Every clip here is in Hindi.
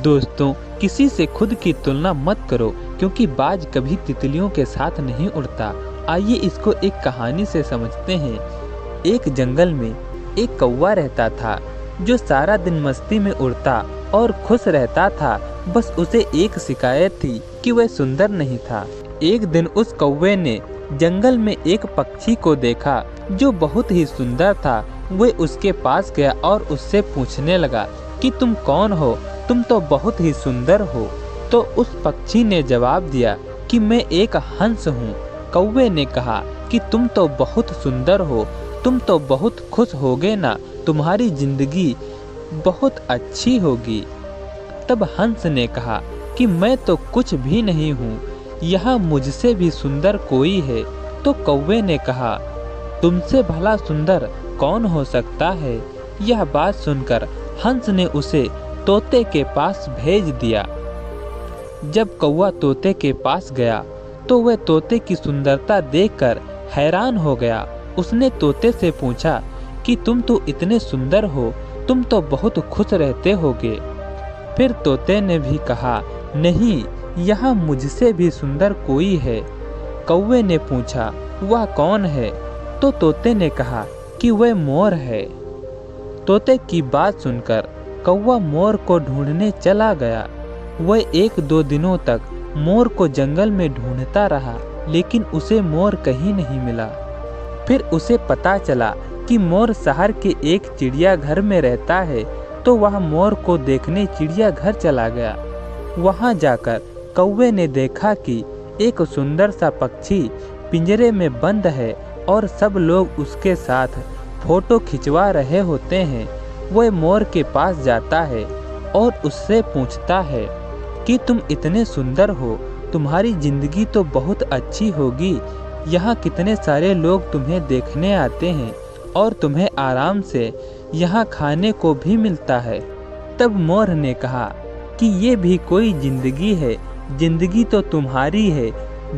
दोस्तों, किसी से खुद की तुलना मत करो क्योंकि बाज कभी तितलियों के साथ नहीं उड़ता। आइए इसको एक कहानी से समझते हैं। एक जंगल में एक कौवा रहता था जो सारा दिन मस्ती में उड़ता और खुश रहता था। बस उसे एक शिकायत थी कि वह सुंदर नहीं था। एक दिन उस कौवे ने जंगल में एक पक्षी को देखा जो बहुत ही सुंदर था। वह उसके पास गया और उससे पूछने लगा कि तुम कौन हो, तुम तो बहुत ही सुंदर हो। तो उस पक्षी ने जवाब दिया कि मैं एक हंस हूँ। कौवे ने कहा कि तुम तो बहुत सुंदर हो, तुम तो बहुत खुश होगे ना, तुम्हारी जिंदगी बहुत अच्छी होगी। तब हंस ने कहा कि मैं तो कुछ भी नहीं हूँ, यहाँ मुझसे भी सुंदर कोई है। तो कौवे ने कहा तुमसे भला सुंदर कौन हो सकता है। यह बात सुनकर हंस ने उसे तोते के पास भेज दिया। जब कौवा तोते के पास गया तो वह तोते की सुंदरता देखकर हैरान हो गया। उसने तोते से पूछा कि तुम तो इतने सुंदर हो, तुम तो बहुत खुश रहते होगे। फिर तोते ने भी कहा नहीं, यहाँ मुझसे भी सुंदर कोई है। कौवे ने पूछा वह कौन है। तो तोते ने कहा कि वह मोर है। तोते की बात सुनकर कौवा मोर को ढूंढने चला गया। वह 1-2 दिनों तक मोर को जंगल में ढूंढता रहा, लेकिन उसे मोर कहीं नहीं मिला। फिर उसे पता चला कि मोर शहर के एक चिड़ियाघर में रहता है। तो वह मोर को देखने चिड़ियाघर चला गया। वहां जाकर कौवे ने देखा कि एक सुंदर सा पक्षी पिंजरे में बंद है और सब लोग उसके साथ फोटो खिंचवा रहे होते हैं। वह मोर के पास जाता है और उससे पूछता है कि तुम इतने सुंदर हो, तुम्हारी जिंदगी तो बहुत अच्छी होगी। यहाँ कितने सारे लोग तुम्हें देखने आते हैं और तुम्हें आराम से यहाँ खाने को भी मिलता है। तब मोर ने कहा कि ये भी कोई जिंदगी है, जिंदगी तो तुम्हारी है।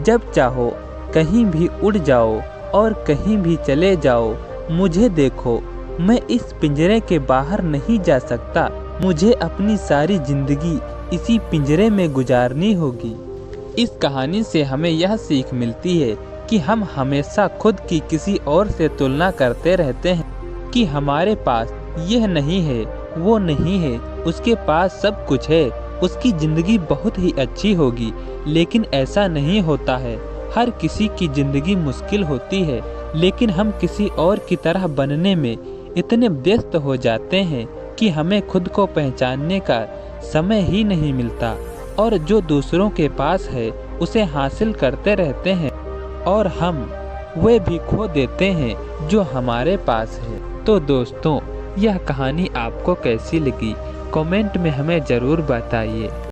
जब चाहो कहीं भी उड़ जाओ और कहीं भी चले जाओ। मुझे देखो, मैं इस पिंजरे के बाहर नहीं जा सकता। मुझे अपनी सारी जिंदगी इसी पिंजरे में गुजारनी होगी। इस कहानी से हमें यह सीख मिलती है कि हम हमेशा खुद की किसी और से तुलना करते रहते हैं कि हमारे पास यह नहीं है, वो नहीं है, उसके पास सब कुछ है, उसकी ज़िंदगी बहुत ही अच्छी होगी। लेकिन ऐसा नहीं होता है। हर किसी की ज़िंदगी मुश्किल होती है, लेकिन हम किसी और की तरह बनने में इतने व्यस्त हो जाते हैं कि हमें खुद को पहचानने का समय ही नहीं मिलता। और जो दूसरों के पास है उसे हासिल करते रहते हैं और हम वे भी खो देते हैं जो हमारे पास है। तो दोस्तों, यह कहानी आपको कैसी लगी कमेंट में हमें ज़रूर बताइए।